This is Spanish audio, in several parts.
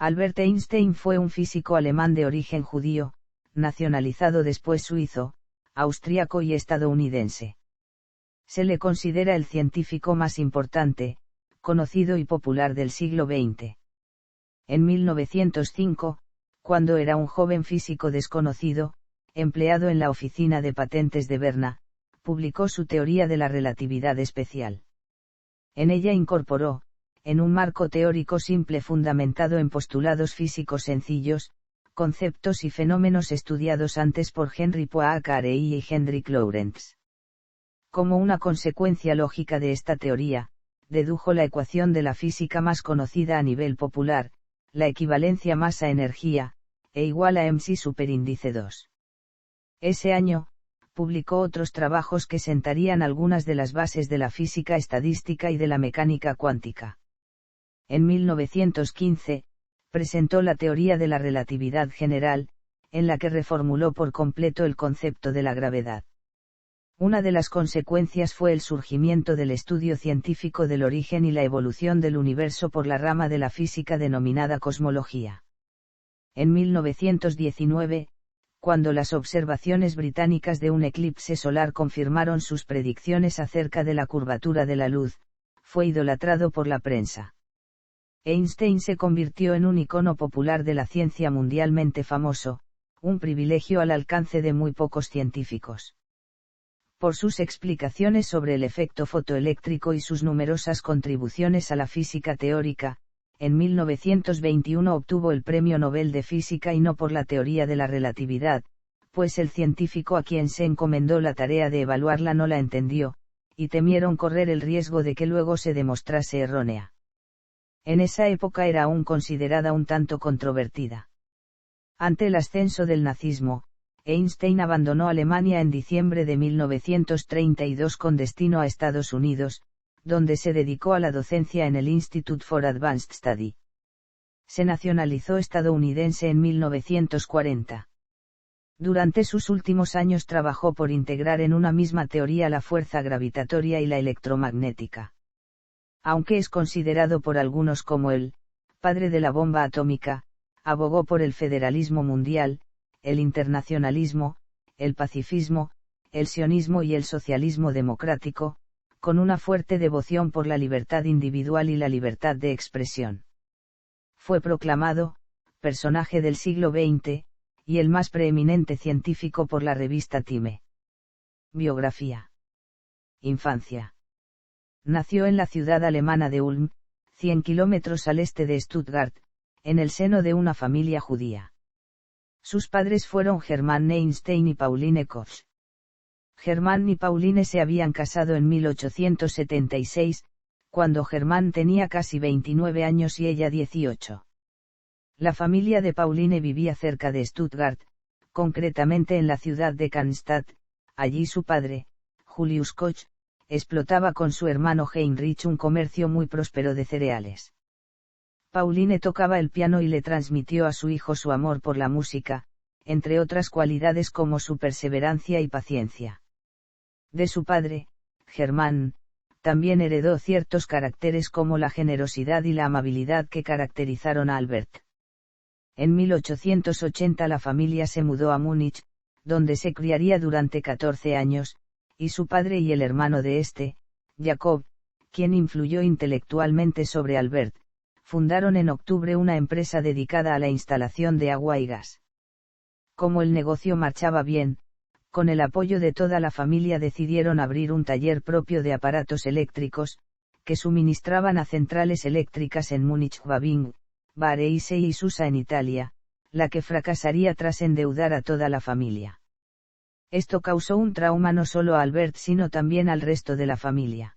Albert Einstein fue un físico alemán de origen judío, nacionalizado después suizo, austríaco y estadounidense. Se le considera el científico más importante, conocido y popular del siglo XX. En 1905, cuando era un joven físico desconocido, empleado en la oficina de patentes de Berna, publicó su teoría de la relatividad especial. En ella incorporó, en un marco teórico simple fundamentado en postulados físicos sencillos, conceptos y fenómenos estudiados antes por Henry Poincaré y Hendrik Lorentz. Como una consecuencia lógica de esta teoría, dedujo la ecuación de la física más conocida a nivel popular, la equivalencia masa-energía, E igual a mc superíndice 2. Ese año, publicó otros trabajos que sentarían algunas de las bases de la física estadística y de la mecánica cuántica. En 1915, presentó la teoría de la relatividad general, en la que reformuló por completo el concepto de la gravedad. Una de las consecuencias fue el surgimiento del estudio científico del origen y la evolución del universo por la rama de la física denominada cosmología. En 1919, cuando las observaciones británicas de un eclipse solar confirmaron sus predicciones acerca de la curvatura de la luz, fue idolatrado por la prensa. Einstein se convirtió en un icono popular de la ciencia mundialmente famoso, un privilegio al alcance de muy pocos científicos. Por sus explicaciones sobre el efecto fotoeléctrico y sus numerosas contribuciones a la física teórica, en 1921 obtuvo el Premio Nobel de Física y no por la teoría de la relatividad, pues el científico a quien se encomendó la tarea de evaluarla no la entendió, y temieron correr el riesgo de que luego se demostrase errónea. En esa época era aún considerada un tanto controvertida. Ante el ascenso del nazismo, Einstein abandonó Alemania en diciembre de 1932 con destino a Estados Unidos, donde se dedicó a la docencia en el Institute for Advanced Study. Se nacionalizó estadounidense en 1940. Durante sus últimos años trabajó por integrar en una misma teoría la fuerza gravitatoria y la electromagnética. Aunque es considerado por algunos como el padre de la bomba atómica, abogó por el federalismo mundial, el internacionalismo, el pacifismo, el sionismo y el socialismo democrático, con una fuerte devoción por la libertad individual y la libertad de expresión. Fue proclamado personaje del siglo XX, y el más preeminente científico por la revista Time. Biografía. Infancia. Nació en la ciudad alemana de Ulm, 100 kilómetros al este de Stuttgart, en el seno de una familia judía. Sus padres fueron Hermann Einstein y Pauline Koch. Hermann y Pauline se habían casado en 1876, cuando Hermann tenía casi 29 años y ella 18. La familia de Pauline vivía cerca de Stuttgart, concretamente en la ciudad de Cannstatt. Allí su padre, Julius Koch, explotaba con su hermano Heinrich un comercio muy próspero de cereales. Pauline tocaba el piano y le transmitió a su hijo su amor por la música, entre otras cualidades como su perseverancia y paciencia. De su padre, Hermann, también heredó ciertos caracteres como la generosidad y la amabilidad que caracterizaron a Albert. En 1880 la familia se mudó a Múnich, donde se criaría durante 14 años, y su padre y el hermano de este, Jacob, quien influyó intelectualmente sobre Albert, fundaron en octubre una empresa dedicada a la instalación de agua y gas. Como el negocio marchaba bien, con el apoyo de toda la familia decidieron abrir un taller propio de aparatos eléctricos, que suministraban a centrales eléctricas en Múnich, Schwabing, Varese y Susa en Italia, la que fracasaría tras endeudar a toda la familia. Esto causó un trauma no solo a Albert sino también al resto de la familia.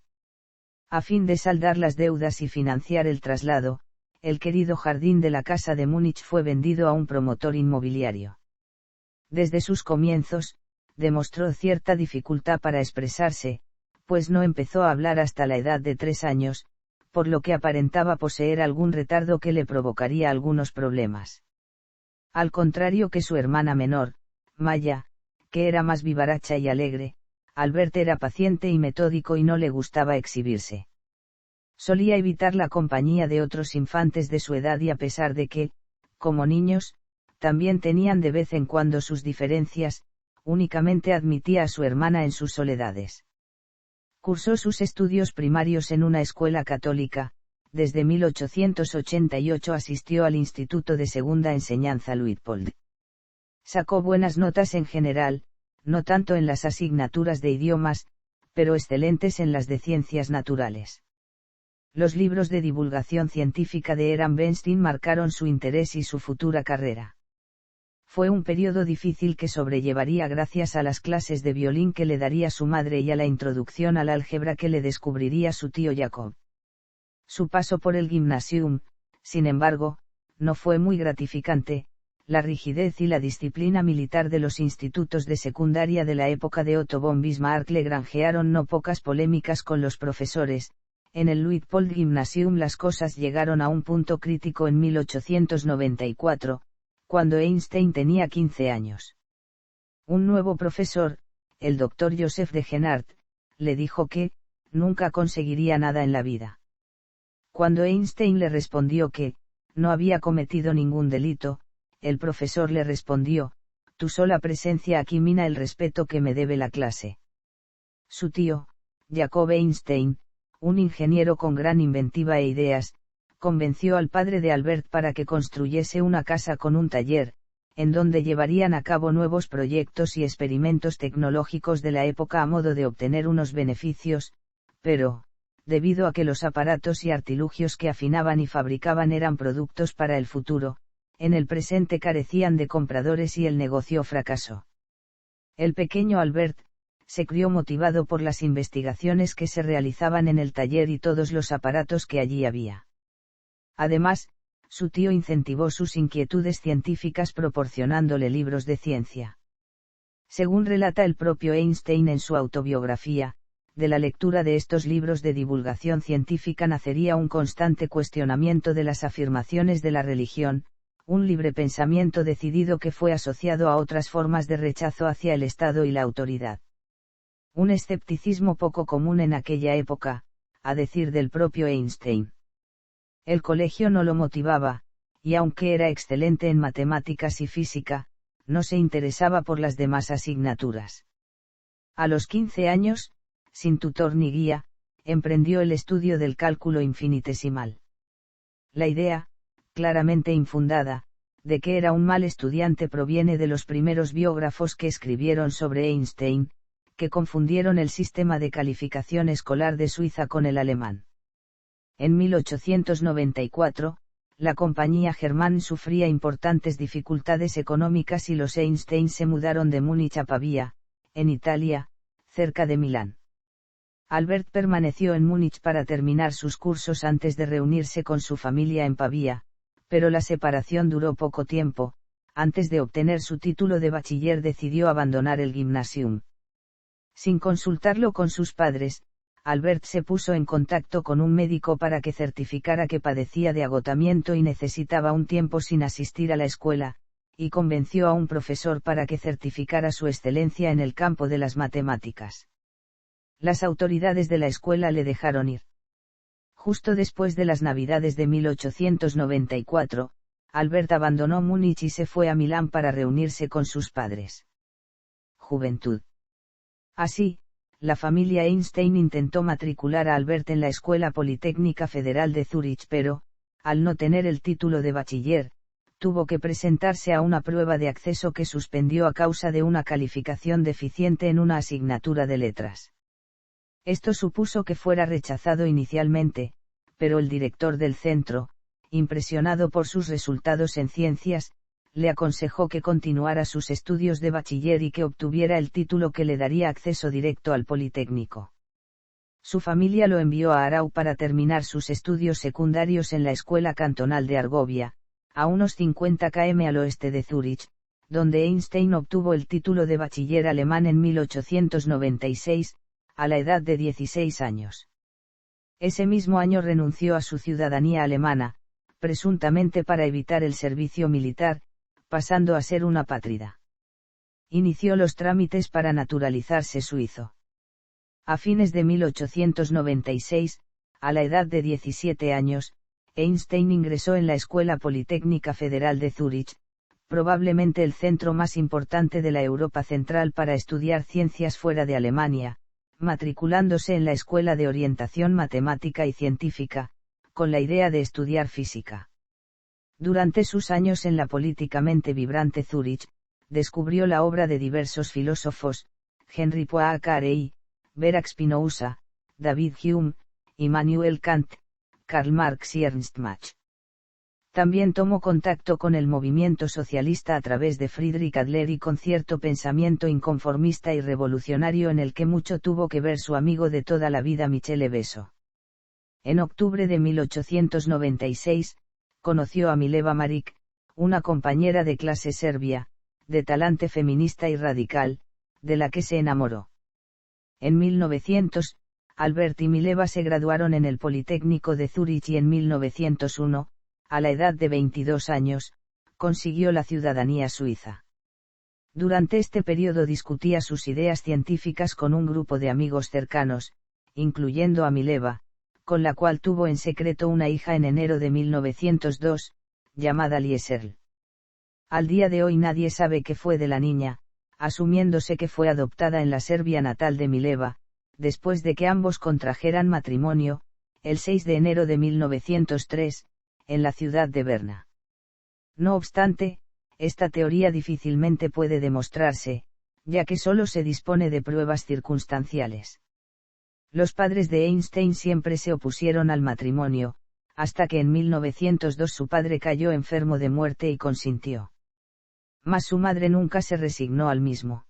A fin de saldar las deudas y financiar el traslado, el querido jardín de la casa de Múnich fue vendido a un promotor inmobiliario. Desde sus comienzos, demostró cierta dificultad para expresarse, pues no empezó a hablar hasta la edad de 3 años, por lo que aparentaba poseer algún retardo que le provocaría algunos problemas. Al contrario que su hermana menor, Maya, que era más vivaracha y alegre, Albert era paciente y metódico y no le gustaba exhibirse. Solía evitar la compañía de otros infantes de su edad y a pesar de que, como niños, también tenían de vez en cuando sus diferencias, únicamente admitía a su hermana en sus soledades. Cursó sus estudios primarios en una escuela católica. Desde 1888 asistió al Instituto de Segunda Enseñanza Luitpold. Sacó buenas notas en general, no tanto en las asignaturas de idiomas, pero excelentes en las de ciencias naturales. Los libros de divulgación científica de Eran Bernstein marcaron su interés y su futura carrera. Fue un periodo difícil que sobrellevaría gracias a las clases de violín que le daría su madre y a la introducción al álgebra que le descubriría su tío Jacob. Su paso por el Gymnasium, sin embargo, no fue muy gratificante. La rigidez y la disciplina militar de los institutos de secundaria de la época de Otto von Bismarck le granjearon no pocas polémicas con los profesores. En el Luitpold Gymnasium las cosas llegaron a un punto crítico en 1894, cuando Einstein tenía 15 años. Un nuevo profesor, el Dr. Joseph de Genart, le dijo que, nunca conseguiría nada en la vida. Cuando Einstein le respondió que, no había cometido ningún delito, el profesor le respondió, tu sola presencia aquí mina el respeto que me debe la clase. Su tío, Jacob Einstein, un ingeniero con gran inventiva e ideas, convenció al padre de Albert para que construyese una casa con un taller, en donde llevarían a cabo nuevos proyectos y experimentos tecnológicos de la época a modo de obtener unos beneficios, pero, debido a que los aparatos y artilugios que afinaban y fabricaban eran productos para el futuro, en el presente carecían de compradores y el negocio fracasó. El pequeño Albert se crió motivado por las investigaciones que se realizaban en el taller y todos los aparatos que allí había. Además, su tío incentivó sus inquietudes científicas proporcionándole libros de ciencia. Según relata el propio Einstein en su autobiografía, de la lectura de estos libros de divulgación científica nacería un constante cuestionamiento de las afirmaciones de la religión, un libre pensamiento decidido que fue asociado a otras formas de rechazo hacia el Estado y la autoridad. Un escepticismo poco común en aquella época, a decir del propio Einstein. El colegio no lo motivaba, y aunque era excelente en matemáticas y física, no se interesaba por las demás asignaturas. A los 15 años, sin tutor ni guía, emprendió el estudio del cálculo infinitesimal. La idea, claramente infundada, de que era un mal estudiante proviene de los primeros biógrafos que escribieron sobre Einstein, que confundieron el sistema de calificación escolar de Suiza con el alemán. En 1894, la compañía Germán sufría importantes dificultades económicas y los Einstein se mudaron de Múnich a Pavía, en Italia, cerca de Milán. Albert permaneció en Múnich para terminar sus cursos antes de reunirse con su familia en Pavía, pero la separación duró poco tiempo. Antes de obtener su título de bachiller decidió abandonar el Gymnasium. Sin consultarlo con sus padres, Albert se puso en contacto con un médico para que certificara que padecía de agotamiento y necesitaba un tiempo sin asistir a la escuela, y convenció a un profesor para que certificara su excelencia en el campo de las matemáticas. Las autoridades de la escuela le dejaron ir. Justo después de las Navidades de 1894, Albert abandonó Múnich y se fue a Milán para reunirse con sus padres. Juventud. Así, la familia Einstein intentó matricular a Albert en la Escuela Politécnica Federal de Zúrich pero, al no tener el título de bachiller, tuvo que presentarse a una prueba de acceso que suspendió a causa de una calificación deficiente en una asignatura de letras. Esto supuso que fuera rechazado inicialmente, pero el director del centro, impresionado por sus resultados en ciencias, le aconsejó que continuara sus estudios de bachiller y que obtuviera el título que le daría acceso directo al Politécnico. Su familia lo envió a Arau para terminar sus estudios secundarios en la Escuela Cantonal de Argovia, a unos 50 km al oeste de Zúrich, donde Einstein obtuvo el título de bachiller alemán en 1896, a la edad de 16 años. Ese mismo año renunció a su ciudadanía alemana, presuntamente para evitar el servicio militar, pasando a ser una apátrida. Inició los trámites para naturalizarse suizo. A fines de 1896, A la edad de 17 años, Einstein ingresó en la Escuela Politécnica Federal de Zúrich, probablemente el centro más importante de la Europa Central para estudiar ciencias fuera de Alemania, matriculándose en la Escuela de Orientación Matemática y Científica, con la idea de estudiar física. Durante sus años en la políticamente vibrante Zúrich, descubrió la obra de diversos filósofos, Henri Poincaré, Baruch Spinoza, David Hume, Immanuel Kant, Karl Marx y Ernst Mach. También tomó contacto con el movimiento socialista a través de Friedrich Adler y con cierto pensamiento inconformista y revolucionario en el que mucho tuvo que ver su amigo de toda la vida Michele Beso. En octubre de 1896, conoció a Mileva Marić, una compañera de clase serbia, de talante feminista y radical, de la que se enamoró. En 1900, Albert y Mileva se graduaron en el Politécnico de Zúrich y en 1901, a la edad de 22 años, consiguió la ciudadanía suiza. Durante este periodo discutía sus ideas científicas con un grupo de amigos cercanos, incluyendo a Mileva, con la cual tuvo en secreto una hija en enero de 1902, llamada Lieserl. Al día de hoy nadie sabe qué fue de la niña, asumiéndose que fue adoptada en la Serbia natal de Mileva, después de que ambos contrajeran matrimonio, el 6 de enero de 1903, en la ciudad de Berna. No obstante, esta teoría difícilmente puede demostrarse, ya que solo se dispone de pruebas circunstanciales. Los padres de Einstein siempre se opusieron al matrimonio, hasta que en 1902 su padre cayó enfermo de muerte y consintió. Mas su madre nunca se resignó al mismo.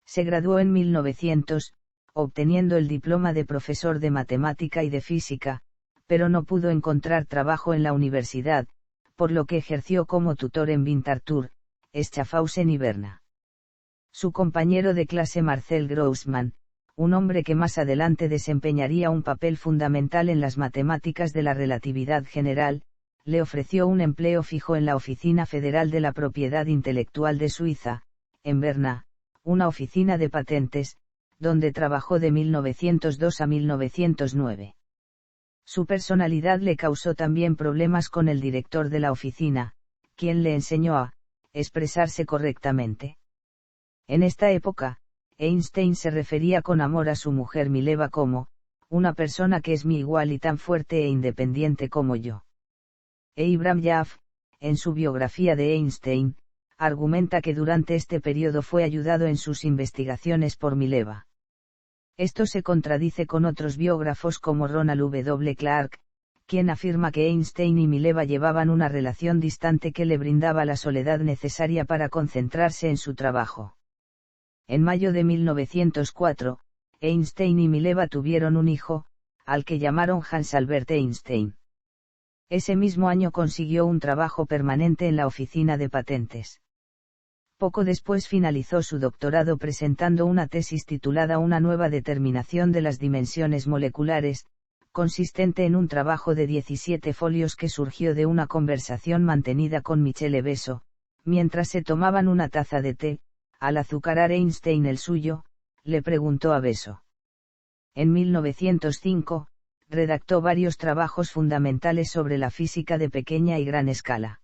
Se graduó en 1900, obteniendo el diploma de profesor de matemática y de física, pero no pudo encontrar trabajo en la universidad, por lo que ejerció como tutor en Winterthur, Schaffhausen y Berna. Su compañero de clase Marcel Grossmann, un hombre que más adelante desempeñaría un papel fundamental en las matemáticas de la relatividad general, le ofreció un empleo fijo en la Oficina Federal de la Propiedad Intelectual de Suiza, en Berna, una oficina de patentes, donde trabajó de 1902 a 1909. Su personalidad le causó también problemas con el director de la oficina, quien le enseñó a expresarse correctamente. En esta época, Einstein se refería con amor a su mujer Mileva como, una persona que es mi igual y tan fuerte e independiente como yo. Abraham Jaffe, en su biografía de Einstein, argumenta que durante este periodo fue ayudado en sus investigaciones por Mileva. Esto se contradice con otros biógrafos como Ronald W. Clark, quien afirma que Einstein y Mileva llevaban una relación distante que le brindaba la soledad necesaria para concentrarse en su trabajo. En mayo de 1904, Einstein y Mileva tuvieron un hijo, al que llamaron Hans Albert Einstein. Ese mismo año consiguió un trabajo permanente en la oficina de patentes. Poco después finalizó su doctorado presentando una tesis titulada Una nueva determinación de las dimensiones moleculares, consistente en un trabajo de 17 folios que surgió de una conversación mantenida con Michele Beso, mientras se tomaban una taza de té. Al azucarar Einstein el suyo, le preguntó a Beso. En 1905, redactó varios trabajos fundamentales sobre la física de pequeña y gran escala.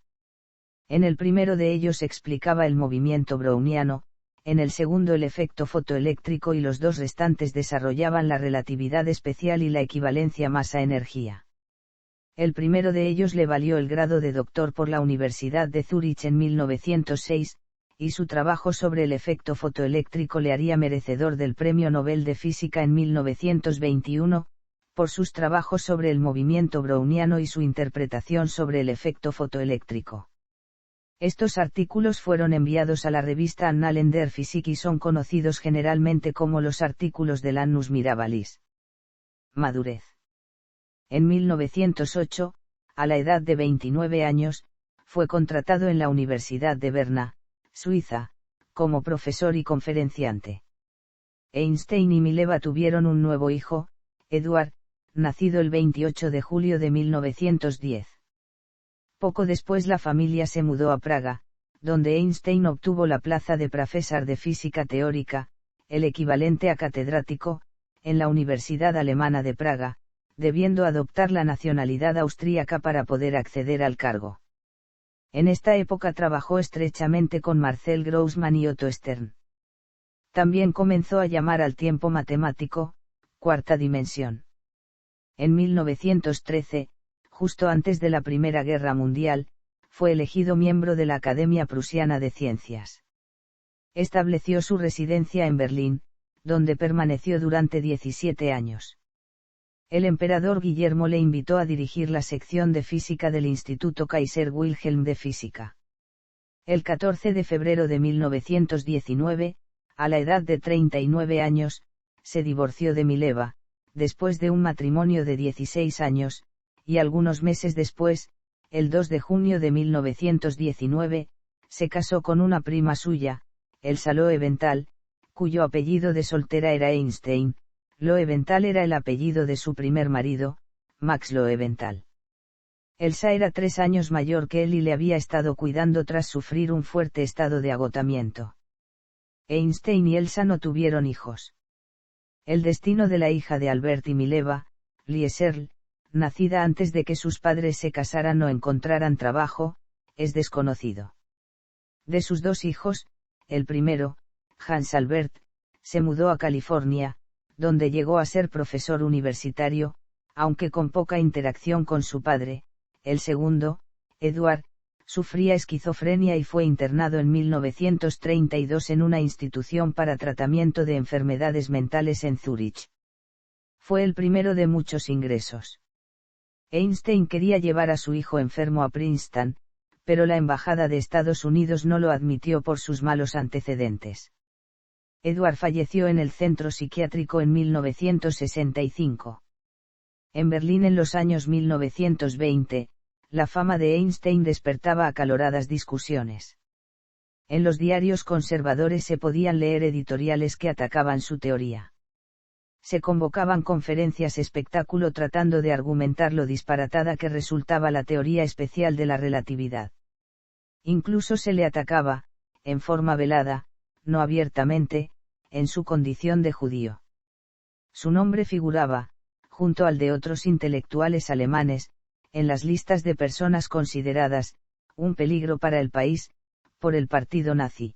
En el primero de ellos explicaba el movimiento browniano, en el segundo el efecto fotoeléctrico y los dos restantes desarrollaban la relatividad especial y la equivalencia masa-energía. El primero de ellos le valió el grado de doctor por la Universidad de Zúrich en 1906, y su trabajo sobre el efecto fotoeléctrico le haría merecedor del Premio Nobel de Física en 1921, por sus trabajos sobre el movimiento browniano y su interpretación sobre el efecto fotoeléctrico. Estos artículos fueron enviados a la revista Annalen der Physik y son conocidos generalmente como los artículos del Annus Mirabilis. Madurez. En 1908, a la edad de 29 años, fue contratado en la Universidad de Berna, Suiza, como profesor y conferenciante. Einstein y Mileva tuvieron un nuevo hijo, Eduard, nacido el 28 de julio de 1910. Poco después la familia se mudó a Praga, donde Einstein obtuvo la plaza de profesor de física teórica, el equivalente a catedrático, en la Universidad Alemana de Praga, debiendo adoptar la nacionalidad austríaca para poder acceder al cargo. En esta época trabajó estrechamente con Marcel Grossman y Otto Stern. También comenzó a llamar al tiempo matemático, cuarta dimensión. En 1913, justo antes de la Primera Guerra Mundial, fue elegido miembro de la Academia Prusiana de Ciencias. Estableció su residencia en Berlín, donde permaneció durante 17 años. El emperador Guillermo le invitó a dirigir la sección de física del Instituto Kaiser Wilhelm de Física. El 14 de febrero de 1919, a la edad de 39 años, se divorció de Mileva, después de un matrimonio de 16 años, y algunos meses después, el 2 de junio de 1919, se casó con una prima suya, Elsa Loewenthal, cuyo apellido de soltera era Einstein. Loewenthal era el apellido de su primer marido, Max Loewenthal. Elsa era 3 años mayor que él y le había estado cuidando tras sufrir un fuerte estado de agotamiento. Einstein y Elsa no tuvieron hijos. El destino de la hija de Albert y Mileva, Lieserl, nacida antes de que sus padres se casaran o encontraran trabajo, es desconocido. De sus 2 hijos, el primero, Hans Albert, se mudó a California, donde llegó a ser profesor universitario, aunque con poca interacción con su padre. El segundo, Edward, sufría esquizofrenia y fue internado en 1932 en una institución para tratamiento de enfermedades mentales en Zúrich. Fue el primero de muchos ingresos. Einstein quería llevar a su hijo enfermo a Princeton, pero la Embajada de Estados Unidos no lo admitió por sus malos antecedentes. Edward falleció en el centro psiquiátrico en 1965. En Berlín en los años 1920, la fama de Einstein despertaba acaloradas discusiones. En los diarios conservadores se podían leer editoriales que atacaban su teoría. Se convocaban conferencias espectáculo tratando de argumentar lo disparatada que resultaba la teoría especial de la relatividad. Incluso se le atacaba, en forma velada, no abiertamente, en su condición de judío. Su nombre figuraba, junto al de otros intelectuales alemanes, en las listas de personas consideradas, un peligro para el país, por el partido nazi.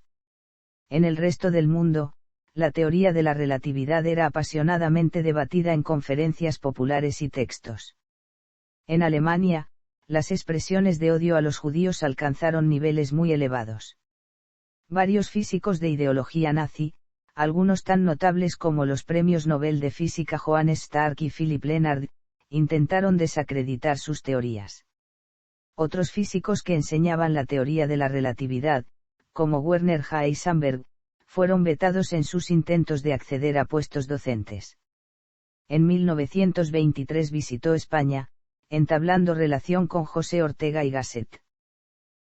En el resto del mundo, la teoría de la relatividad era apasionadamente debatida en conferencias populares y textos. En Alemania, las expresiones de odio a los judíos alcanzaron niveles muy elevados. Varios físicos de ideología nazi, algunos tan notables como los premios Nobel de Física Johannes Stark y Philipp Lenard, intentaron desacreditar sus teorías. Otros físicos que enseñaban la teoría de la relatividad, como Werner Heisenberg, fueron vetados en sus intentos de acceder a puestos docentes. En 1923 visitó España, entablando relación con José Ortega y Gasset.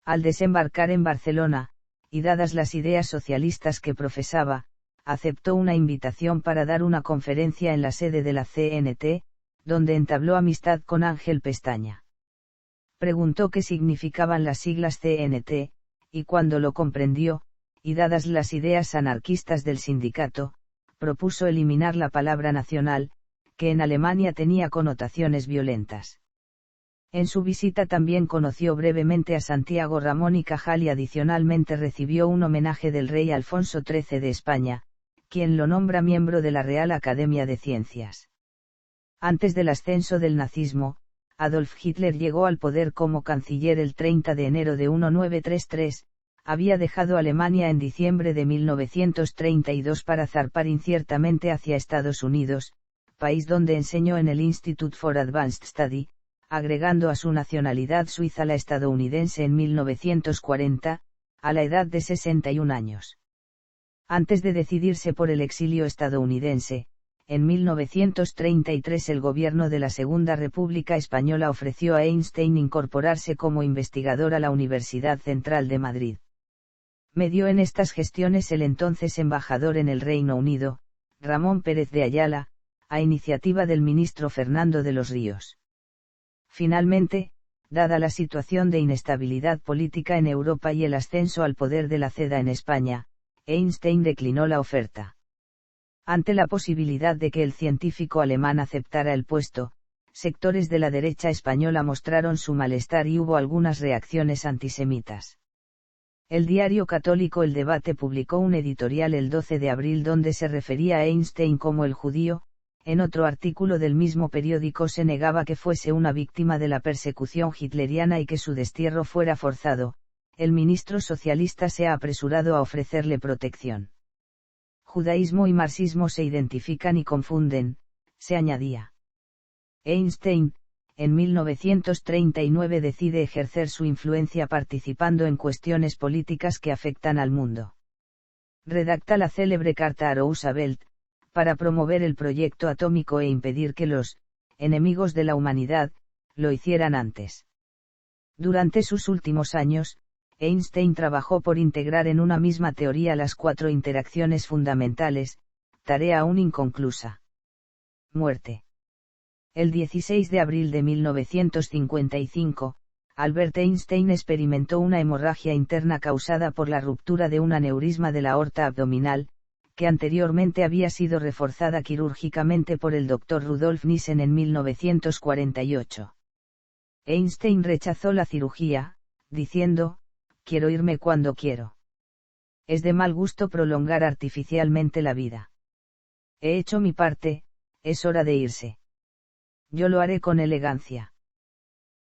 Al desembarcar en Barcelona, y dadas las ideas socialistas que profesaba, aceptó una invitación para dar una conferencia en la sede de la CNT, donde entabló amistad con Ángel Pestaña. Preguntó qué significaban las siglas CNT, y cuando lo comprendió, y dadas las ideas anarquistas del sindicato, propuso eliminar la palabra nacional, que en Alemania tenía connotaciones violentas. En su visita también conoció brevemente a Santiago Ramón y Cajal y adicionalmente recibió un homenaje del rey Alfonso XIII de España, quien lo nombra miembro de la Real Academia de Ciencias. Antes del ascenso del nazismo, Adolf Hitler llegó al poder como canciller el 30 de enero de 1933, había dejado Alemania en diciembre de 1932 para zarpar inciertamente hacia Estados Unidos, país donde enseñó en el Institute for Advanced Study, agregando a su nacionalidad suiza la estadounidense en 1940, a la edad de 61 años. Antes de decidirse por el exilio estadounidense, en 1933 el gobierno de la Segunda República Española ofreció a Einstein incorporarse como investigador a la Universidad Central de Madrid. Medió en estas gestiones el entonces embajador en el Reino Unido, Ramón Pérez de Ayala, a iniciativa del ministro Fernando de los Ríos. Finalmente, dada la situación de inestabilidad política en Europa y el ascenso al poder de la CEDA en España, Einstein declinó la oferta. Ante la posibilidad de que el científico alemán aceptara el puesto, sectores de la derecha española mostraron su malestar y hubo algunas reacciones antisemitas. El diario católico El Debate publicó un editorial el 12 de abril donde se refería a Einstein como el judío. En otro artículo del mismo periódico se negaba que fuese una víctima de la persecución hitleriana y que su destierro fuera forzado. El ministro socialista se ha apresurado a ofrecerle protección. Judaísmo y marxismo se identifican y confunden, se añadía. Einstein, en 1939 decide ejercer su influencia participando en cuestiones políticas que afectan al mundo. Redacta la célebre carta a Roosevelt, para promover el proyecto atómico e impedir que los enemigos de la humanidad lo hicieran antes. Durante sus últimos años, Einstein trabajó por integrar en una misma teoría las 4 interacciones fundamentales, tarea aún inconclusa. Muerte. El 16 de abril de 1955, Albert Einstein experimentó una hemorragia interna causada por la ruptura de un aneurisma de la aorta abdominal, que anteriormente había sido reforzada quirúrgicamente por el Dr. Rudolf Nissen en 1948. Einstein rechazó la cirugía, diciendo, «Quiero irme cuando quiero. Es de mal gusto prolongar artificialmente la vida. He hecho mi parte, es hora de irse. Yo lo haré con elegancia».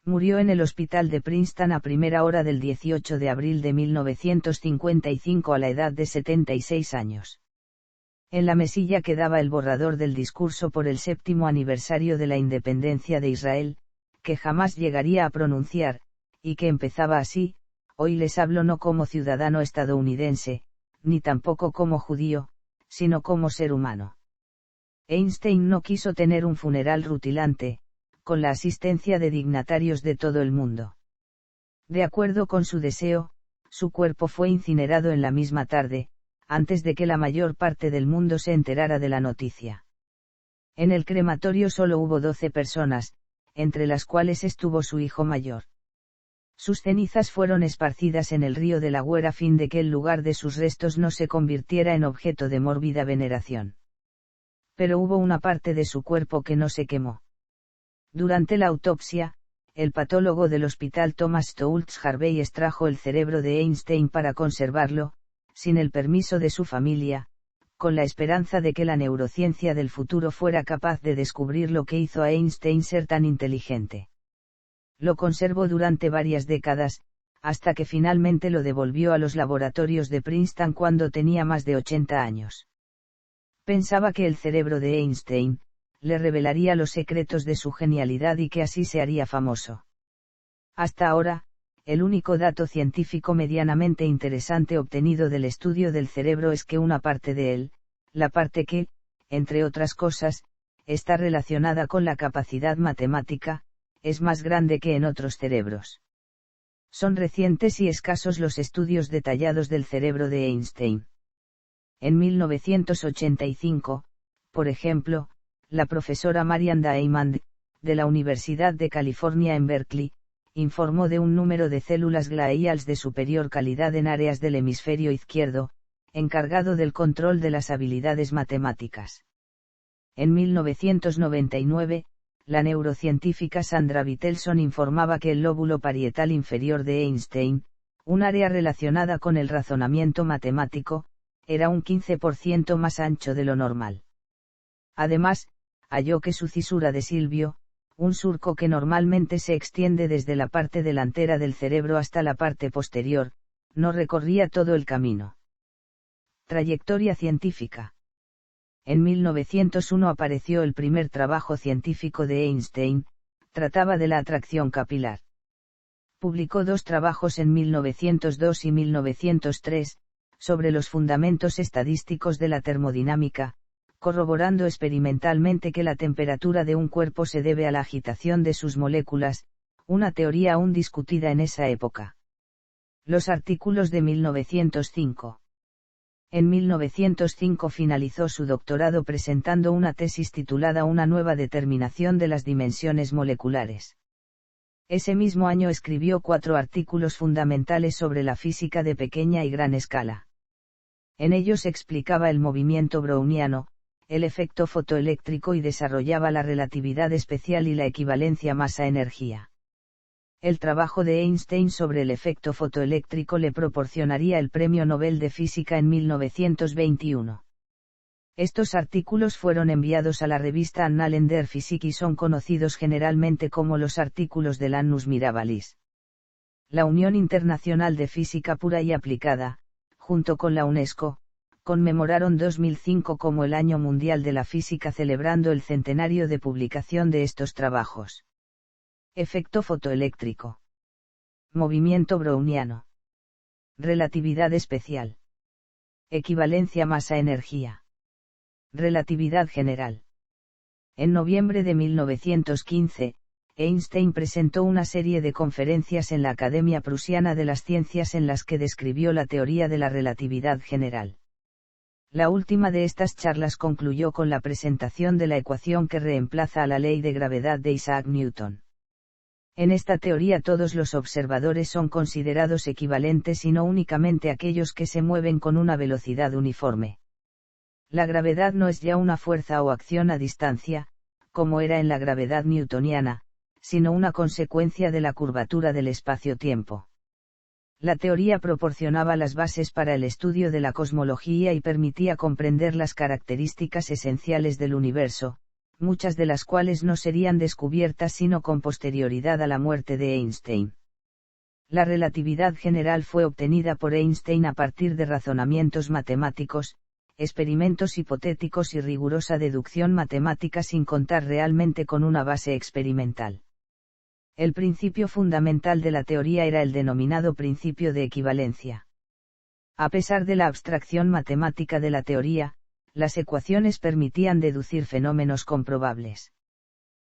Murió en el hospital de Princeton a primera hora del 18 de abril de 1955 a la edad de 76 años. En la mesilla quedaba el borrador del discurso por el 7º aniversario de la independencia de Israel, que jamás llegaría a pronunciar, y que empezaba así: «Hoy les hablo no como ciudadano estadounidense, ni tampoco como judío, sino como ser humano». Einstein no quiso tener un funeral rutilante, con la asistencia de dignatarios de todo el mundo. De acuerdo con su deseo, su cuerpo fue incinerado en la misma tarde, antes de que la mayor parte del mundo se enterara de la noticia. En el crematorio solo hubo 12 personas, entre las cuales estuvo su hijo mayor. Sus cenizas fueron esparcidas en el río de la Guer a fin de que el lugar de sus restos no se convirtiera en objeto de mórbida veneración. Pero hubo una parte de su cuerpo que no se quemó. Durante la autopsia, el patólogo del hospital Thomas Stoltz Harvey extrajo el cerebro de Einstein para conservarlo, sin el permiso de su familia, con la esperanza de que la neurociencia del futuro fuera capaz de descubrir lo que hizo a Einstein ser tan inteligente. Lo conservó durante varias décadas, hasta que finalmente lo devolvió a los laboratorios de Princeton cuando tenía más de 80 años. Pensaba que el cerebro de Einstein le revelaría los secretos de su genialidad y que así se haría famoso. Hasta ahora, el único dato científico medianamente interesante obtenido del estudio del cerebro es que una parte de él, la parte que, entre otras cosas, está relacionada con la capacidad matemática, es más grande que en otros cerebros. Son recientes y escasos los estudios detallados del cerebro de Einstein. En 1985, por ejemplo, la profesora Marian Diamond, de la Universidad de California en Berkeley, informó de un número de células gliales de superior calidad en áreas del hemisferio izquierdo, encargado del control de las habilidades matemáticas. En 1999, la neurocientífica Sandra Vitelson informaba que el lóbulo parietal inferior de Einstein, un área relacionada con el razonamiento matemático, era un 15% más ancho de lo normal. Además, halló que su cisura de Silvio, un surco que normalmente se extiende desde la parte delantera del cerebro hasta la parte posterior, no recorría todo el camino. Trayectoria científica. En 1901 apareció el primer trabajo científico de Einstein, trataba de la atracción capilar. Publicó 2 trabajos en 1902 y 1903, sobre los fundamentos estadísticos de la termodinámica, corroborando experimentalmente que la temperatura de un cuerpo se debe a la agitación de sus moléculas, una teoría aún discutida en esa época. Los artículos de 1905. En 1905 finalizó su doctorado presentando una tesis titulada Una nueva determinación de las dimensiones moleculares. Ese mismo año escribió 4 artículos fundamentales sobre la física de pequeña y gran escala. En ellos explicaba el movimiento browniano, el efecto fotoeléctrico y desarrollaba la relatividad especial y la equivalencia masa-energía. El trabajo de Einstein sobre el efecto fotoeléctrico le proporcionaría el Premio Nobel de Física en 1921. Estos artículos fueron enviados a la revista Annalen der Physik y son conocidos generalmente como los artículos del Annus Mirabilis. La Unión Internacional de Física Pura y Aplicada, junto con la UNESCO, conmemoraron 2005 como el Año Mundial de la Física, celebrando el centenario de publicación de estos trabajos. Efecto fotoeléctrico. Movimiento browniano. Relatividad especial. Equivalencia masa-energía. Relatividad general. En noviembre de 1915, Einstein presentó una serie de conferencias en la Academia Prusiana de las Ciencias en las que describió la teoría de la relatividad general. La última de estas charlas concluyó con la presentación de la ecuación que reemplaza a la ley de gravedad de Isaac Newton. En esta teoría todos los observadores son considerados equivalentes y no únicamente aquellos que se mueven con una velocidad uniforme. La gravedad no es ya una fuerza o acción a distancia, como era en la gravedad newtoniana, sino una consecuencia de la curvatura del espacio-tiempo. La teoría proporcionaba las bases para el estudio de la cosmología y permitía comprender las características esenciales del universo, muchas de las cuales no serían descubiertas sino con posterioridad a la muerte de Einstein. La relatividad general fue obtenida por Einstein a partir de razonamientos matemáticos, experimentos hipotéticos y rigurosa deducción matemática sin contar realmente con una base experimental. El principio fundamental de la teoría era el denominado principio de equivalencia. A pesar de la abstracción matemática de la teoría, las ecuaciones permitían deducir fenómenos comprobables.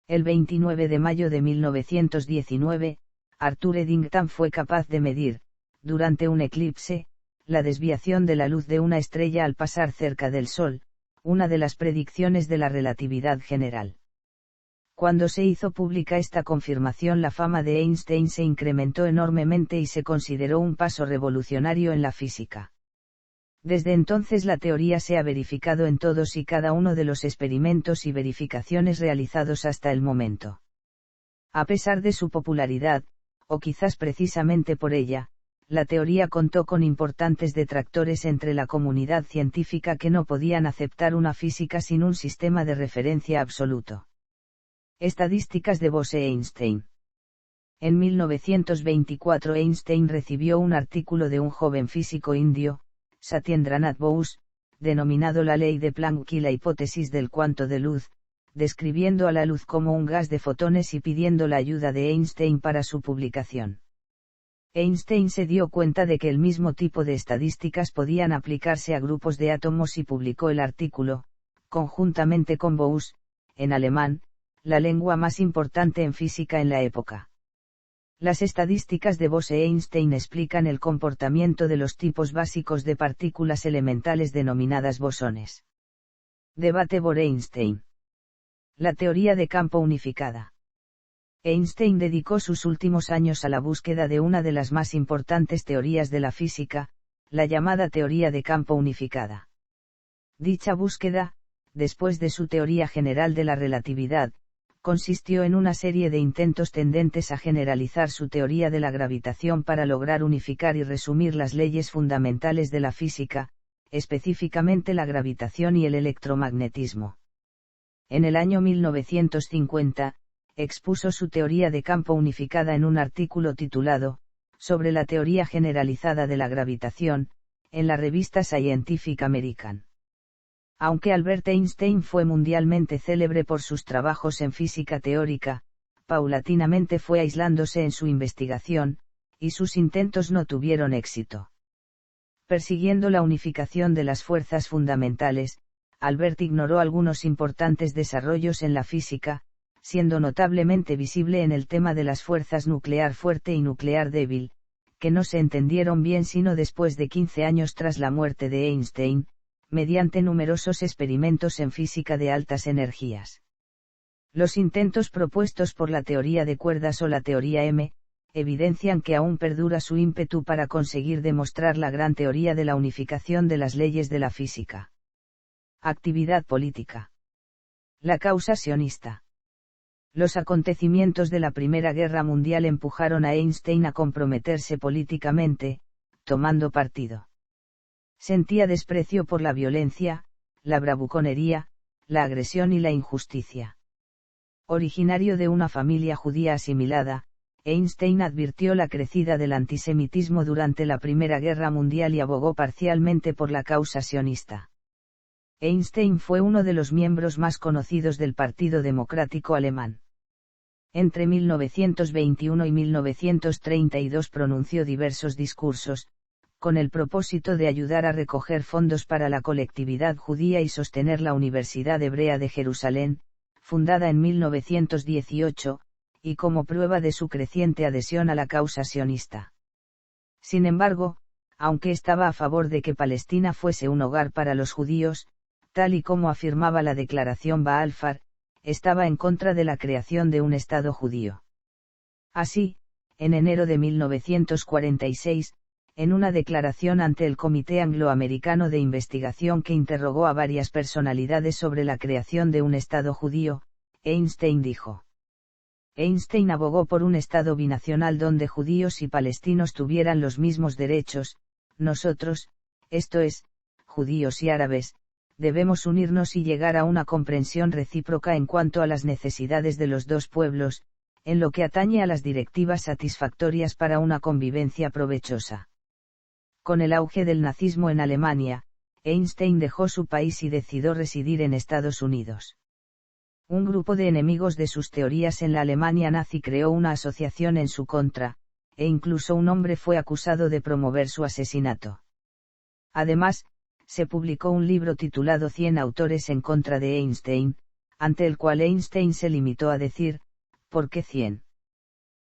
El 29 de mayo de 1919, Arthur Eddington fue capaz de medir, durante un eclipse, la desviación de la luz de una estrella al pasar cerca del Sol, una de las predicciones de la relatividad general. Cuando se hizo pública esta confirmación, la fama de Einstein se incrementó enormemente y se consideró un paso revolucionario en la física. Desde entonces la teoría se ha verificado en todos y cada uno de los experimentos y verificaciones realizados hasta el momento. A pesar de su popularidad, o quizás precisamente por ella, la teoría contó con importantes detractores entre la comunidad científica que no podían aceptar una física sin un sistema de referencia absoluto. Estadísticas de Bose-Einstein. En 1924 Einstein recibió un artículo de un joven físico indio, Satyendranath Bose, denominado la ley de Planck y la hipótesis del cuanto de luz, describiendo a la luz como un gas de fotones y pidiendo la ayuda de Einstein para su publicación. Einstein se dio cuenta de que el mismo tipo de estadísticas podían aplicarse a grupos de átomos y publicó el artículo, conjuntamente con Bose, en alemán, la lengua más importante en física en la época. Las estadísticas de Bose-Einstein explican el comportamiento de los tipos básicos de partículas elementales denominadas bosones. Debate Bore-Einstein. La teoría de campo unificada. Einstein dedicó sus últimos años a la búsqueda de una de las más importantes teorías de la física, la llamada teoría de campo unificada. Dicha búsqueda, después de su teoría general de la relatividad, consistió en una serie de intentos tendentes a generalizar su teoría de la gravitación para lograr unificar y resumir las leyes fundamentales de la física, específicamente la gravitación y el electromagnetismo. En el año 1950, expuso su teoría de campo unificada en un artículo titulado, sobre la teoría generalizada de la gravitación, en la revista Scientific American. Aunque Albert Einstein fue mundialmente célebre por sus trabajos en física teórica, paulatinamente fue aislándose en su investigación, y sus intentos no tuvieron éxito. Persiguiendo la unificación de las fuerzas fundamentales, Albert ignoró algunos importantes desarrollos en la física, siendo notablemente visible en el tema de las fuerzas nuclear fuerte y nuclear débil, que no se entendieron bien sino después de 15 años tras la muerte de Einstein, mediante numerosos experimentos en física de altas energías. Los intentos propuestos por la teoría de cuerdas o la teoría M, evidencian que aún perdura su ímpetu para conseguir demostrar la gran teoría de la unificación de las leyes de la física. Actividad política. La causa sionista. Los acontecimientos de la Primera Guerra Mundial empujaron a Einstein a comprometerse políticamente, tomando partido. Sentía desprecio por la violencia, la bravuconería, la agresión y la injusticia. Originario de una familia judía asimilada, Einstein advirtió la crecida del antisemitismo durante la Primera Guerra Mundial y abogó parcialmente por la causa sionista. Einstein fue uno de los miembros más conocidos del Partido Democrático Alemán. Entre 1921 y 1932 pronunció diversos discursos, con el propósito de ayudar a recoger fondos para la colectividad judía y sostener la Universidad Hebrea de Jerusalén, fundada en 1918, y como prueba de su creciente adhesión a la causa sionista. Sin embargo, aunque estaba a favor de que Palestina fuese un hogar para los judíos, tal y como afirmaba la Declaración Balfour, estaba en contra de la creación de un Estado judío. Así, en enero de 1946, en una declaración ante el Comité Angloamericano de Investigación que interrogó a varias personalidades sobre la creación de un Estado judío, Einstein dijo: Einstein abogó por un Estado binacional donde judíos y palestinos tuvieran los mismos derechos. Nosotros, esto es, judíos y árabes, debemos unirnos y llegar a una comprensión recíproca en cuanto a las necesidades de los dos pueblos, en lo que atañe a las directivas satisfactorias para una convivencia provechosa. Con el auge del nazismo en Alemania, Einstein dejó su país y decidió residir en Estados Unidos. Un grupo de enemigos de sus teorías en la Alemania nazi creó una asociación en su contra, e incluso un hombre fue acusado de promover su asesinato. Además, se publicó un libro titulado 100 autores en contra de Einstein, ante el cual Einstein se limitó a decir: ¿por qué 100?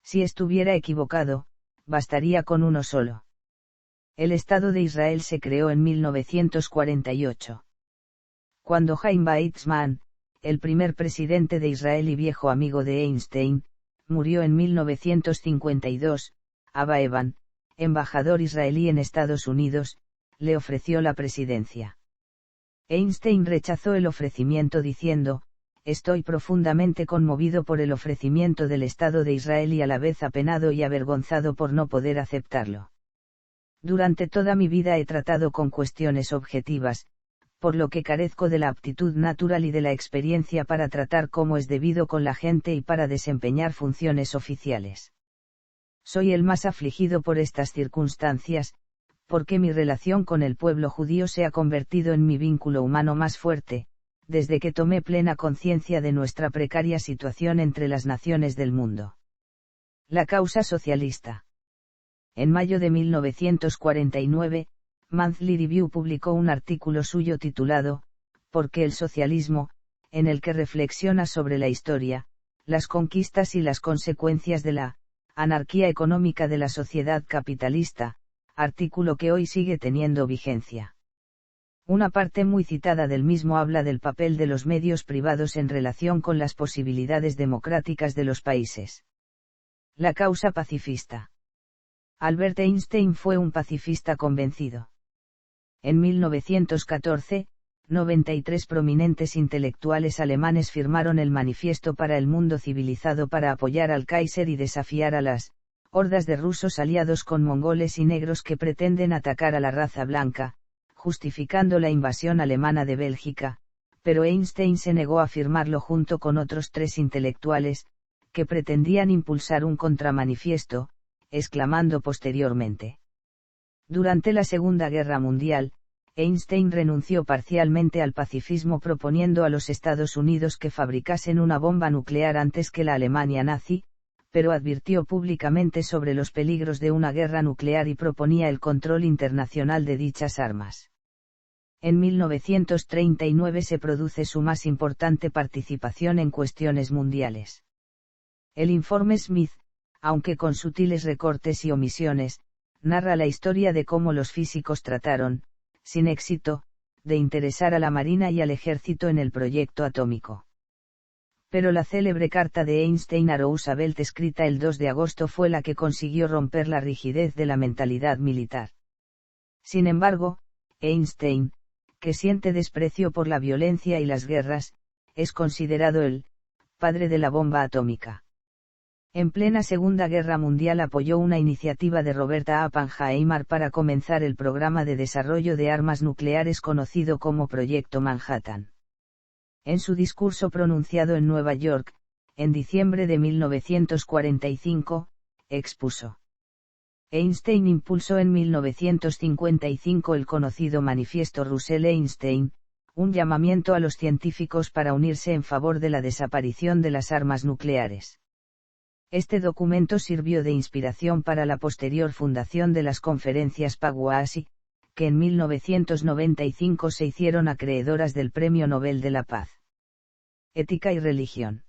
Si estuviera equivocado, bastaría con uno solo. El Estado de Israel se creó en 1948. Cuando Chaim Weizmann, el primer presidente de Israel y viejo amigo de Einstein, murió en 1952, Abba Eban, embajador israelí en Estados Unidos, le ofreció la presidencia. Einstein rechazó el ofrecimiento diciendo: estoy profundamente conmovido por el ofrecimiento del Estado de Israel y a la vez apenado y avergonzado por no poder aceptarlo. Durante toda mi vida he tratado con cuestiones objetivas, por lo que carezco de la aptitud natural y de la experiencia para tratar como es debido con la gente y para desempeñar funciones oficiales. Soy el más afligido por estas circunstancias, porque mi relación con el pueblo judío se ha convertido en mi vínculo humano más fuerte, desde que tomé plena conciencia de nuestra precaria situación entre las naciones del mundo. La causa socialista. En mayo de 1949, Monthly Review publicó un artículo suyo titulado ¿Por qué el socialismo?, en el que reflexiona sobre la historia, las conquistas y las consecuencias de la anarquía económica de la sociedad capitalista, artículo que hoy sigue teniendo vigencia. Una parte muy citada del mismo habla del papel de los medios privados en relación con las posibilidades democráticas de los países. La causa pacifista. Albert Einstein fue un pacifista convencido. En 1914, 93 prominentes intelectuales alemanes firmaron el Manifiesto para el Mundo Civilizado para apoyar al Kaiser y desafiar a las hordas de rusos aliados con mongoles y negros que pretenden atacar a la raza blanca, justificando la invasión alemana de Bélgica, pero Einstein se negó a firmarlo junto con otros 3 intelectuales, que pretendían impulsar un contramanifiesto, exclamando posteriormente: durante la Segunda Guerra Mundial, Einstein renunció parcialmente al pacifismo proponiendo a los Estados Unidos que fabricasen una bomba nuclear antes que la Alemania nazi, pero advirtió públicamente sobre los peligros de una guerra nuclear y proponía el control internacional de dichas armas. En 1939 se produce su más importante participación en cuestiones mundiales. El informe Smith, aunque con sutiles recortes y omisiones, narra la historia de cómo los físicos trataron, sin éxito, de interesar a la Marina y al Ejército en el proyecto atómico. Pero la célebre carta de Einstein a Roosevelt escrita el 2 de agosto fue la que consiguió romper la rigidez de la mentalidad militar. Sin embargo, Einstein, que siente desprecio por la violencia y las guerras, es considerado el padre de la bomba atómica. En plena Segunda Guerra Mundial apoyó una iniciativa de Roberta Oppenheimer para comenzar el programa de desarrollo de armas nucleares conocido como Proyecto Manhattan. En su discurso pronunciado en Nueva York, en diciembre de 1945, expuso: Einstein impulsó en 1955 el conocido Manifiesto Russell-Einstein, un llamamiento a los científicos para unirse en favor de la desaparición de las armas nucleares. Este documento sirvió de inspiración para la posterior fundación de las conferencias Paghuassi, que en 1995 se hicieron acreedoras del Premio Nobel de la Paz. Ética y religión.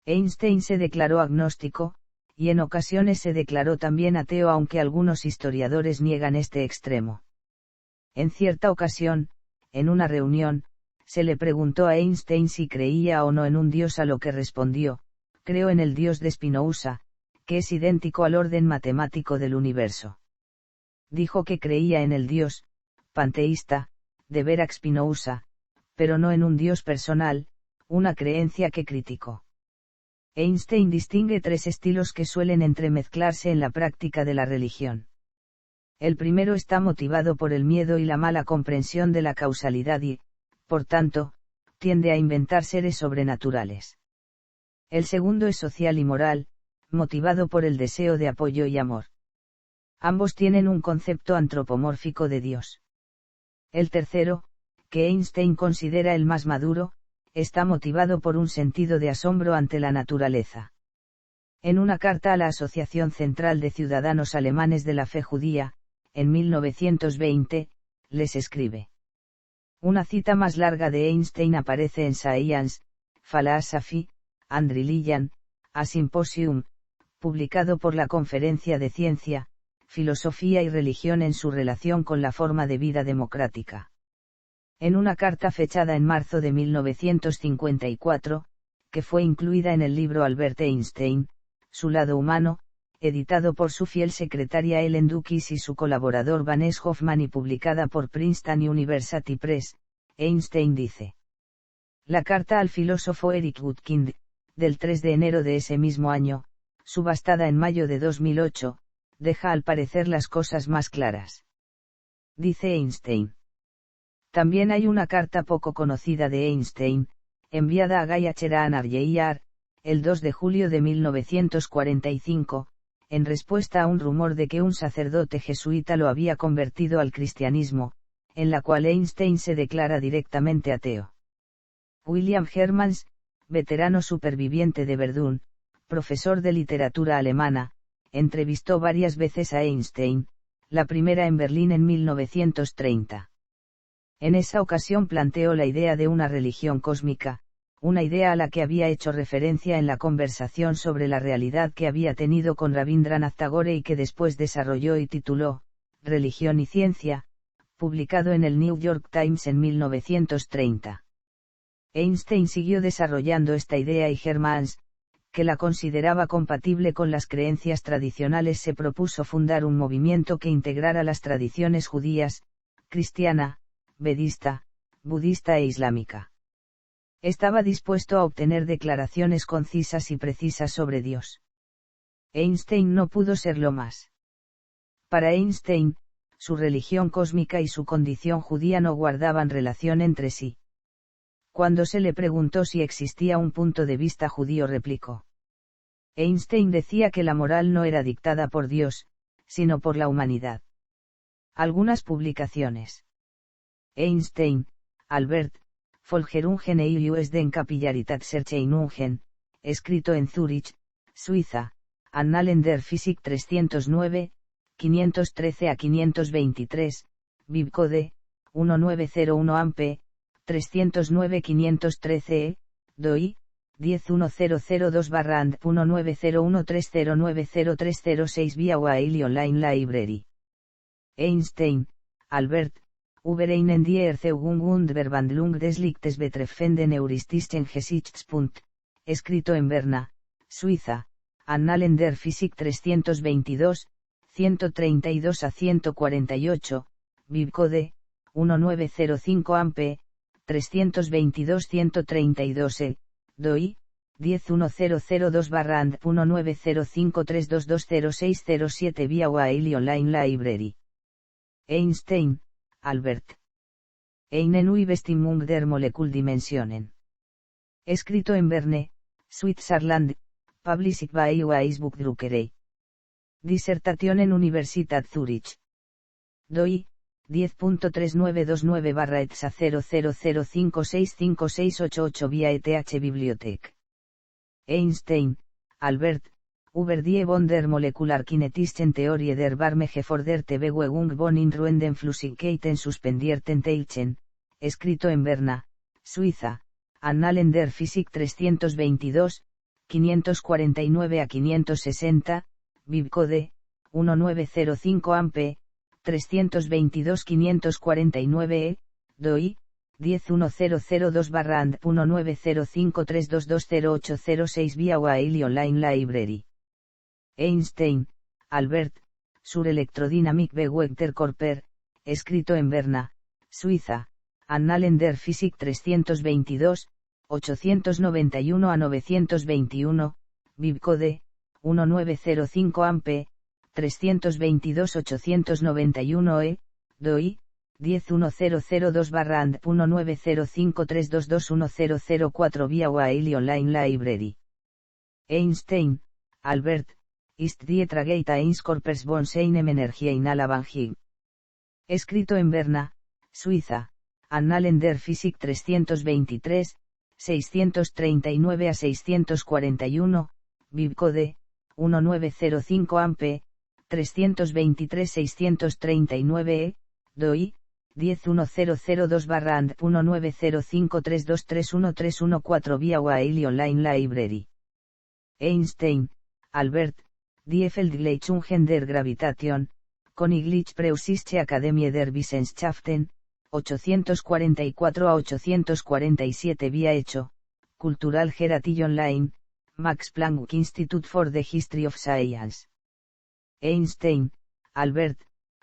Einstein se declaró agnóstico, y en ocasiones se declaró también ateo, aunque algunos historiadores niegan este extremo. En cierta ocasión, en una reunión, se le preguntó a Einstein si creía o no en un Dios, a lo que respondió: creo en el Dios de Spinoza, que es idéntico al orden matemático del universo. Dijo que creía en el Dios panteísta de Baruch Spinoza, pero no en un Dios personal, una creencia que criticó. Einstein distingue tres estilos que suelen entremezclarse en la práctica de la religión. El primero está motivado por el miedo y la mala comprensión de la causalidad y, por tanto, tiende a inventar seres sobrenaturales. El segundo es social y moral, motivado por el deseo de apoyo y amor. Ambos tienen un concepto antropomórfico de Dios. El tercero, que Einstein considera el más maduro, está motivado por un sentido de asombro ante la naturaleza. En una carta a la Asociación Central de Ciudadanos Alemanes de la Fe Judía, en 1920, les escribe. Una cita más larga de Einstein aparece en Science, Philosophy and Religion, a Symposium, publicado por la Conferencia de Ciencia, Filosofía y Religión en su relación con la forma de vida democrática. En una carta fechada en marzo de 1954, que fue incluida en el libro Albert Einstein, Su lado humano, editado por su fiel secretaria Ellen Dukes y su colaborador Vaness Hoffman y publicada por Princeton University Press, Einstein dice: la carta al filósofo Eric Woodkind, del 3 de enero de ese mismo año, subastada en mayo de 2008, deja al parecer las cosas más claras. Dice Einstein. También hay una carta poco conocida de Einstein, enviada a Guy Acheran Aryear, el 2 de julio de 1945, en respuesta a un rumor de que un sacerdote jesuita lo había convertido al cristianismo, en la cual Einstein se declara directamente ateo. William Hermans, veterano superviviente de Verdún, profesor de literatura alemana, entrevistó varias veces a Einstein, la primera en Berlín en 1930. En esa ocasión planteó la idea de una religión cósmica, una idea a la que había hecho referencia en la conversación sobre la realidad que había tenido con Rabindranath Tagore y que después desarrolló y tituló Religión y Ciencia, publicado en el New York Times en 1930. Einstein siguió desarrollando esta idea y Hermans, que la consideraba compatible con las creencias tradicionales, se propuso fundar un movimiento que integrara las tradiciones judías, cristiana, vedista, budista e islámica. Estaba dispuesto a obtener declaraciones concisas y precisas sobre Dios. Einstein no pudo serlo más. Para Einstein, su religión cósmica y su condición judía no guardaban relación entre sí. Cuando se le preguntó si existía un punto de vista judío, replicó. Einstein decía que la moral no era dictada por Dios, sino por la humanidad. Algunas publicaciones. Einstein, Albert, Folgerungen e Usden Kapillaritatsercheinungen, escrito en Zúrich, Suiza, Annalen der Physik 309, 513 a 523, Bibcode, 1901 amp. 309-513, DOI, 10002/AND.90130903006 vía Wiley Online Library. Einstein, Albert, über einen die Erzeugung und Verwandlung des Lichtes betreffenden heuristischen Gesichtspunkt, escrito en Berna, Suiza, Annalen der Physik 322, 132 a 148, Bibcode, 1905 amp. 322-132 DOI, 10002/AND190532206067 vía Wiley Online Library. Einstein, Albert. Eine neue Bestimmung der Moleküldimensionen. Escrito en Berne, Switzerland, published by Weisbuchdruckerei. Disertación en Universitat Zurich. DOI, 10.3929/ETSA 0005656888 vía ETH Bibliothek. Einstein, Albert, über die von der molekularkinetischen Theorie der Warmgeforder Bewegung von inruenden Flüssigkeiten suspendierten Teilchen, escrito en Berna, Suiza, Annalen der Physik 322, 549 a 560, Bibcode, 1905 amp. 322-549 DOI, 10002/AND190532208086 vía Wiley Online Library. Einstein, Albert, sur Electrodynamic Bewegungskörper, escrito en Berna, Suiza, Annalen der Physik 322, 891 a 921, Bibcode, 1905 amp. 322-891 DOI, 10102/AND190532210004 vía Wiley Online Library. Einstein, Albert, ist die Trageta eines Körpers von seinem Energie in Alabanging. Escrito en Berna, Suiza, Annalen der Physik 323, 639 a 641, Bibcode, 1905 amp. 323-639 DOI, 10102/AND190532313114 vía Wiley Online Library. Einstein, Albert, Die Feldgleichungen der Gravitation, Königliche Preußische Akademie der Wissenschaften, 844 a 847 vía Hecho, Cultural Hertie Online, Max Planck Institute for the History of Science. Einstein, Albert,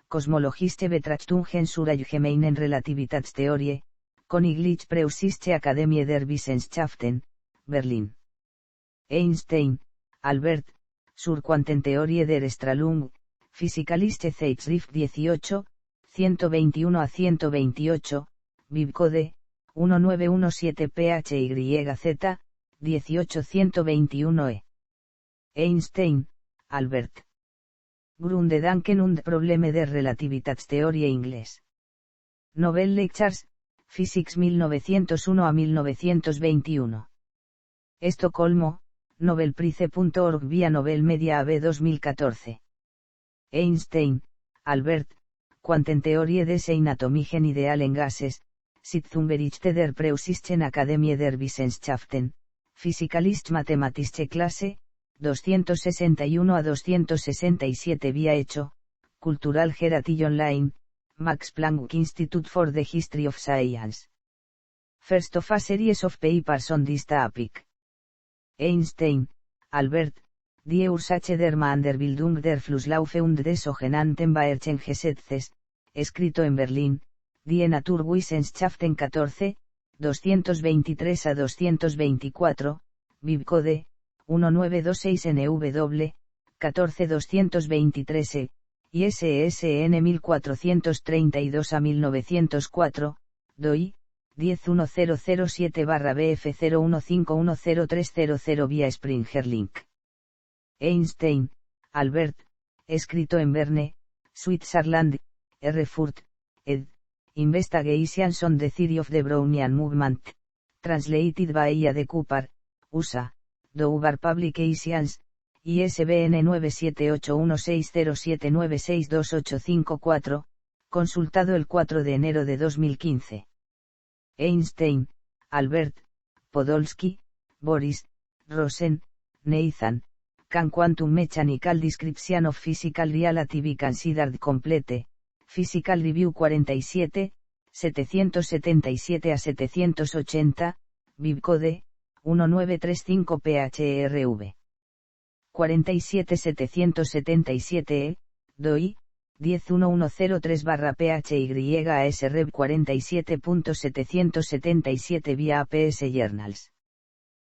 Kosmologische Betrachtungen zur allgemeinen Relativitätstheorie, Königliche Preußische Akademie der Wissenschaften, Berlin. Einstein, Albert, zur Quantentheorie der Strahlung, Physikalische Zeitschrift 18, 121 a 128, Bibcode, 1917 PHYZ, 18121 Einstein, Albert. Grundgedanken und Probleme der Relativitätstheorie Ingles. Nobel Lectures, Physics 1901 a 1921. Estocolmo, nobelprize.org vía Nobel Media AB 2014. Einstein, Albert, Quantentheorie des Einatomigen Idealen Gases, Sitzungberichte der Preußischen Akademie der Wissenschaften, Physikalische Mathematische Klasse, 261 a 267 vía Hecho, Cultural Hertie Online, Max Planck Institute for the History of Science. First of a series of papers on this topic. Einstein, Albert, Die Ursache der Mandelbildung der Flusslaufe und des sogenannten Baerchengesetzes, escrito en Berlín, Die Naturwissenschaften 14, 223 a 224, Bibcode, 1926 NW, 14223 ISSN 1432 a 1904, DOI, 10107/BF01510300 vía Springerlink. Einstein, Albert, escrito en Berne, Switzerland, Erfurt, ed. Investigations on the Theory of the Brownian Movement, translated by A. D. Cooper, USA, Dover Publications, ISBN 9781607962854, consultado el 4 de enero de 2015. Einstein, Albert, Podolsky, Boris, Rosen, Nathan, Can Quantum Mechanical Description of Physical Relativity Considered Complete, Physical Review 47, 777 a 780, Bibcode, 1935 PHRV. 47777 DOI, 10103/PHY AS Rev 47.777 vía APS Journals.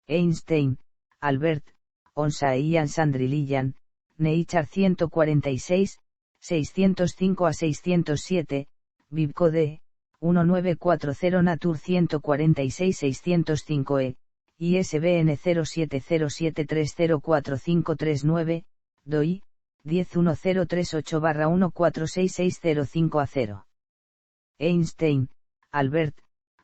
Einstein, Albert, Onsa e Ian Sandrillian, Nature 146, 605 a 607, Bibcode, 1940 Nature 146 605 ISBN 0707304539, DOI, 10138-146605A0. Einstein, Albert,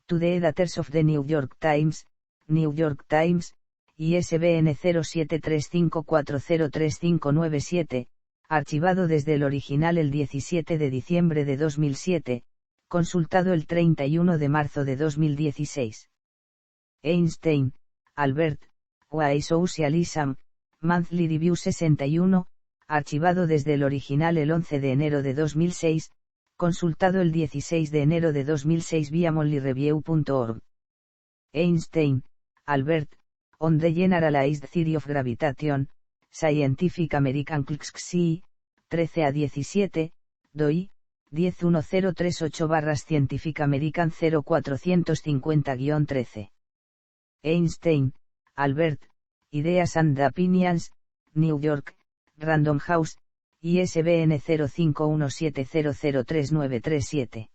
To the Editors of the New York Times, New York Times, ISBN 0735403597, archivado desde el original el 17 de diciembre de 2007, consultado el 31 de marzo de 2016. Einstein, Albert, Why Socialism, Monthly Review 61, archivado desde el original el 11 de enero de 2006, consultado el 16 de enero de 2006 vía monlyreview.org. Einstein, Albert, On the Generalized Theory of Gravitation, Scientific American Clxxi, 13 a 17, DOI, 10138/Scientific American 0450-13. Einstein, Albert, Ideas and Opinions, New York, Random House, ISBN 0517003937.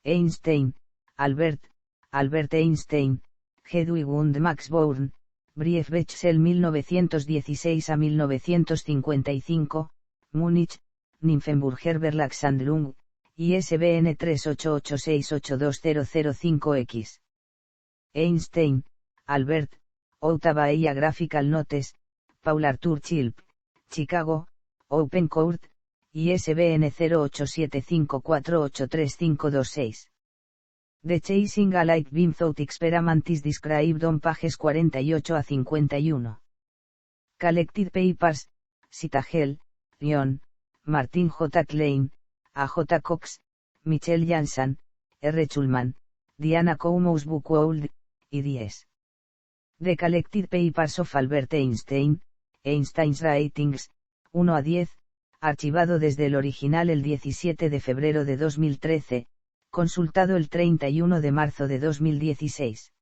Einstein, Albert, Albert Einstein, Hedwig und Max Born, Brief Bechsel 1916 a 1955, Múnich, Nymphenburger Verlagshandlung, ISBN 3886820005X. Einstein, Albert, Ottawa Graphical Notes, Paul Arthur Chilp, Chicago, Open Court, ISBN 0875483526. The Chasing a Light Beam Thought Experiment is described on pages 48 a 51. Collected Papers, Citagel, Lyon, Martin J. Klein, A. J. Cox, Michelle Janssen, R. Schulman, Diana Coumous Buchwold, eds. The Collected Papers of Albert Einstein, Einstein's Writings, 1 a 10, archivado desde el original el 17 de febrero de 2013, consultado el 31 de marzo de 2016.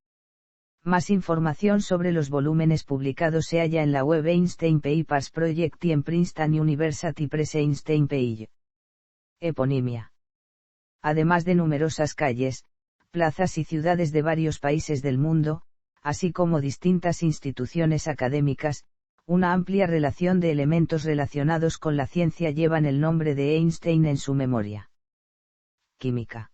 Más información sobre los volúmenes publicados se halla en la web Einstein Papers Project y en Princeton University Press Einstein page. Eponimia. Además de numerosas calles, plazas y ciudades de varios países del mundo, así como distintas instituciones académicas, una amplia relación de elementos relacionados con la ciencia llevan el nombre de Einstein en su memoria. Química.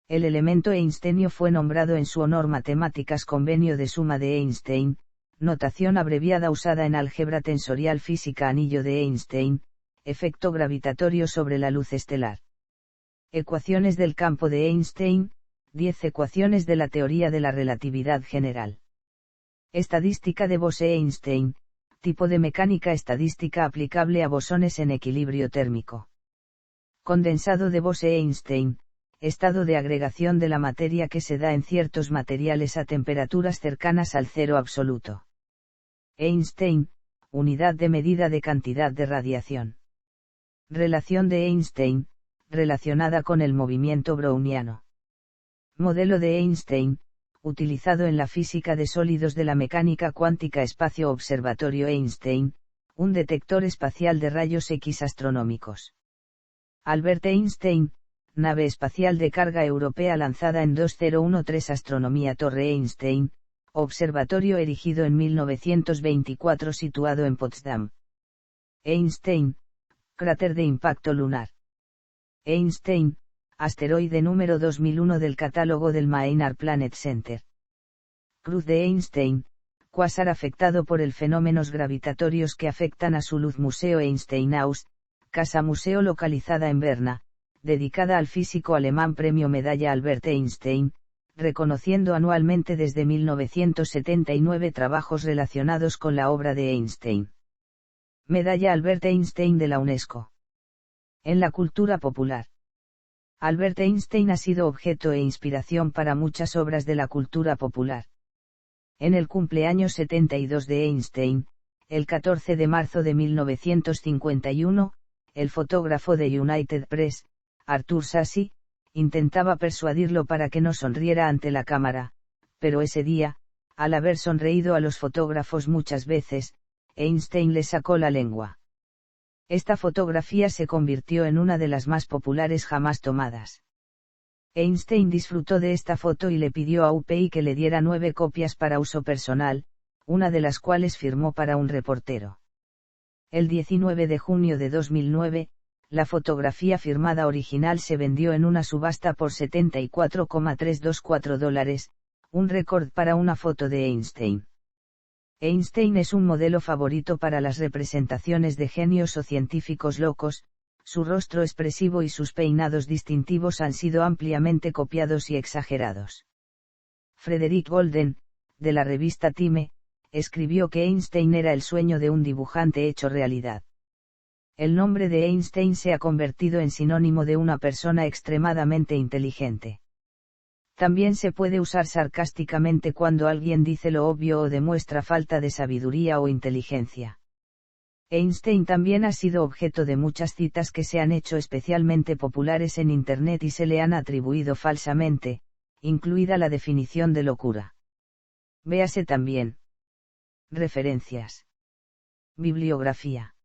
El elemento einsteinio fue nombrado en su honor Matemáticas Convenio de Suma de Einstein, notación abreviada usada en álgebra tensorial física Anillo de Einstein, efecto gravitatorio sobre la luz estelar. Ecuaciones del campo de Einstein, 10 ecuaciones de la teoría de la relatividad general. Estadística de Bose-Einstein, tipo de mecánica estadística aplicable a bosones en equilibrio térmico. Condensado de Bose-Einstein, estado de agregación de la materia que se da en ciertos materiales a temperaturas cercanas al cero absoluto. Einstein, unidad de medida de cantidad de radiación. Relación de Einstein, relacionada con el movimiento browniano. Modelo de Einstein, utilizado en la física de sólidos de la mecánica cuántica Espacio Observatorio Einstein, un detector espacial de rayos X astronómicos. Albert Einstein, nave espacial de carga europea lanzada en 2013 Astronomía Torre Einstein, observatorio erigido en 1924 situado en Potsdam. Einstein, cráter de impacto lunar. Einstein, asteroide número 2001 del catálogo del Maynard Planet Center. Cruz de Einstein, cuásar afectado por el fenómenos gravitatorios que afectan a su luz. Museo Einsteinhaus, casa museo localizada en Berna, dedicada al físico alemán. Premio Medalla Albert Einstein, reconociendo anualmente desde 1979 trabajos relacionados con la obra de Einstein. Medalla Albert Einstein de la UNESCO. En la cultura popular. Albert Einstein ha sido objeto e inspiración para muchas obras de la cultura popular. En el cumpleaños 72 de Einstein, el 14 de marzo de 1951, el fotógrafo de United Press, Arthur Sassy, intentaba persuadirlo para que no sonriera ante la cámara, pero ese día, al haber sonreído a los fotógrafos muchas veces, Einstein le sacó la lengua. Esta fotografía se convirtió en una de las más populares jamás tomadas. Einstein disfrutó de esta foto y le pidió a UPI que le diera 9 copias para uso personal, una de las cuales firmó para un reportero. El 19 de junio de 2009, la fotografía firmada original se vendió en una subasta por $74,324, un récord para una foto de Einstein. Einstein es un modelo favorito para las representaciones de genios o científicos locos, su rostro expresivo y sus peinados distintivos han sido ampliamente copiados y exagerados. Frederick Golden, de la revista Time, escribió que Einstein era el sueño de un dibujante hecho realidad. El nombre de Einstein se ha convertido en sinónimo de una persona extremadamente inteligente. También se puede usar sarcásticamente cuando alguien dice lo obvio o demuestra falta de sabiduría o inteligencia. Einstein también ha sido objeto de muchas citas que se han hecho especialmente populares en Internet y se le han atribuido falsamente, incluida la definición de locura. Véase también. Referencias. Bibliografía.